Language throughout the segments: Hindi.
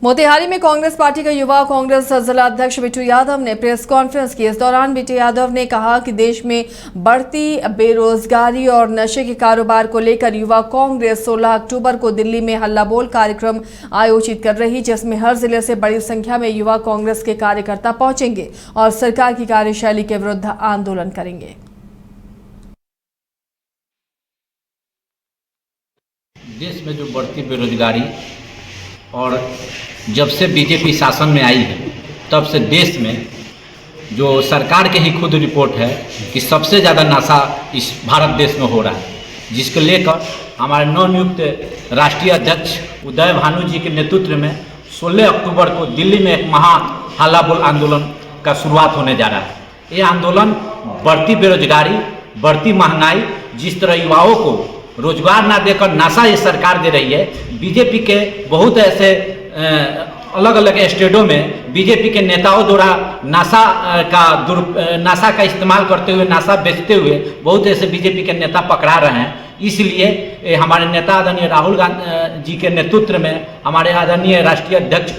मोतिहारी में कांग्रेस पार्टी का युवा कांग्रेस जिला अध्यक्ष बिट्टू यादव ने प्रेस कॉन्फ्रेंस की। इस दौरान बिट्टू यादव ने कहा कि देश में बढ़ती बेरोजगारी और नशे के कारोबार को लेकर युवा कांग्रेस 16 अक्टूबर को दिल्ली में हल्ला बोल कार्यक्रम आयोजित कर रही, जिसमें हर जिले से बड़ी संख्या में युवा कांग्रेस के कार्यकर्ता पहुंचेंगे और सरकार की कार्यशैली के विरुद्ध आंदोलन करेंगे। देश में जो बढ़ती बेरोजगारी और जब से बीजेपी शासन में आई है तब से देश में जो सरकार के ही खुद रिपोर्ट है कि सबसे ज़्यादा नशा इस भारत देश में हो रहा है, जिसको लेकर हमारे नवनियुक्त राष्ट्रीय अध्यक्ष उदय भानु जी के नेतृत्व में 16 अक्टूबर को दिल्ली में एक महा हल्ला बोल आंदोलन का शुरुआत होने जा रहा है। ये आंदोलन बढ़ती बेरोजगारी, बढ़ती महंगाई, जिस तरह युवाओं को रोजगार ना देकर नशा ये सरकार दे रही है। बीजेपी के बहुत ऐसे अलग अलग स्टेटों में बीजेपी के नेताओं द्वारा नशा का इस्तेमाल करते हुए, नशा बेचते हुए बहुत ऐसे बीजेपी के नेता पकड़ा रहे हैं। इसलिए हमारे नेता आदरणीय राहुल गांधी जी के नेतृत्व में, हमारे आदरणीय राष्ट्रीय अध्यक्ष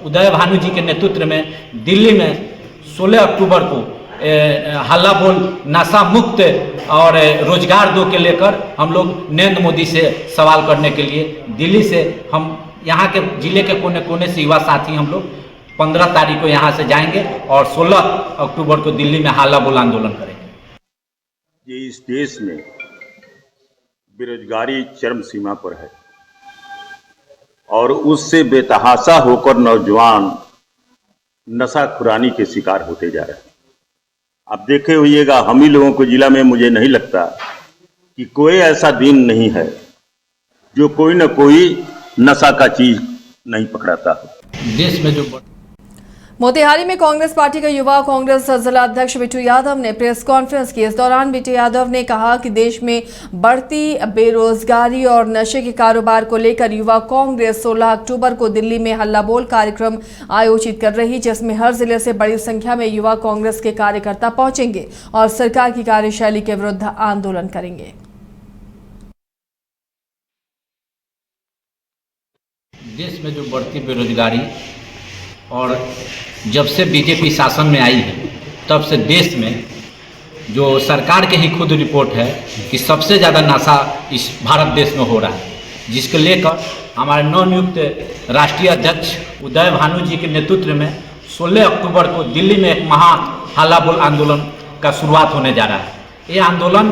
उदय भानु जी के नेतृत्व में दिल्ली में 16 अक्टूबर को हल्ला बोल नशा मुक्त और रोजगार दो के लेकर हम लोग नरेंद्र मोदी से सवाल करने के लिए दिल्ली से, हम यहाँ के जिले के कोने कोने से युवा साथी हम लोग 15 तारीख को यहाँ से जाएंगे और 16 अक्टूबर को दिल्ली में हल्ला बोल आंदोलन करेंगे। ये इस देश में बेरोजगारी चरम सीमा पर है और उससे बेतहाशा होकर नौजवान नशाखुरानी के शिकार होते जा रहे हैं। आप देखे होइएगा, हम ही लोगों को जिला में मुझे नहीं लगता कि कोई ऐसा दिन नहीं है जो कोई न कोई नशा का चीज नहीं पकड़ाता है। देश में जो मोतिहारी में कांग्रेस पार्टी का युवा कांग्रेस जिला अध्यक्ष बिट्टू यादव ने प्रेस कॉन्फ्रेंस की। इस दौरान बिट्टू यादव ने कहा कि देश में बढ़ती बेरोजगारी और नशे के कारोबार को लेकर युवा कांग्रेस 16 अक्टूबर को दिल्ली में हल्ला बोल कार्यक्रम आयोजित कर रही, जिसमें हर जिले से बड़ी संख्या में युवा कांग्रेस के कार्यकर्ता पहुंचेंगे और सरकार की कार्यशैली के विरुद्ध आंदोलन करेंगे। देश में जो बढ़ती बेरोजगारी और जब से बीजेपी शासन में आई है तब से देश में जो सरकार के ही खुद रिपोर्ट है कि सबसे ज़्यादा नशा इस भारत देश में हो रहा है, जिसको लेकर हमारे नवनियुक्त राष्ट्रीय अध्यक्ष उदय भानु जी के नेतृत्व में 16 अक्टूबर को दिल्ली में एक महा हल्ला बोल आंदोलन का शुरुआत होने जा रहा है। ये आंदोलन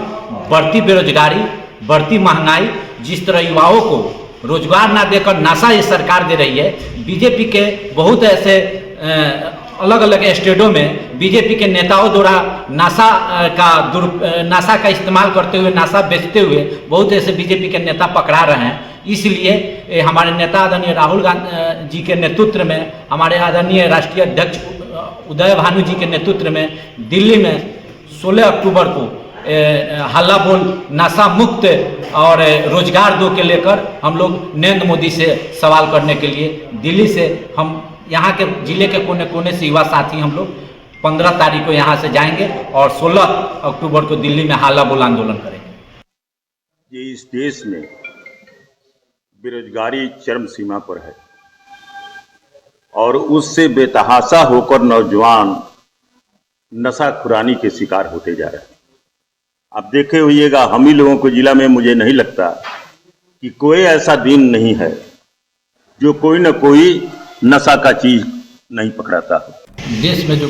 बढ़ती बेरोजगारी, बढ़ती महंगाई, जिस तरह युवाओं को रोजगार ना देकर नशा ये सरकार दे रही है। बीजेपी के बहुत ऐसे अलग अलग स्टेटों में बीजेपी के नेताओं द्वारा नशा का इस्तेमाल करते हुए, नशा बेचते हुए बहुत ऐसे बीजेपी के नेता पकड़ा रहे हैं। इसलिए हमारे नेता आदरणीय राहुल गांधी जी के नेतृत्व में, हमारे आदरणीय राष्ट्रीय अध्यक्ष उदय भानु जी के नेतृत्व में दिल्ली में 16 अक्टूबर को हल्ला बोल नशा मुक्त और रोजगार दो के लेकर हम लोग नरेंद्र मोदी से सवाल करने के लिए दिल्ली से, हम यहाँ के जिले के कोने कोने से युवा साथी हम लोग 15 तारीख को यहाँ से जाएंगे और 16 अक्टूबर को दिल्ली में हल्ला बोल आंदोलन करेंगे। ये इस देश में बेरोजगारी चरम सीमा पर है और उससे बेतहाशा होकर नौजवान नशाखुरानी के शिकार होते जा रहे हैं। आप देखे होइएगा, हम ही लोगों को जिला में मुझे नहीं लगता कि कोई ऐसा दिन नहीं है जो कोई न कोई नशा का चीज नहीं पकड़ाता है। देश में जो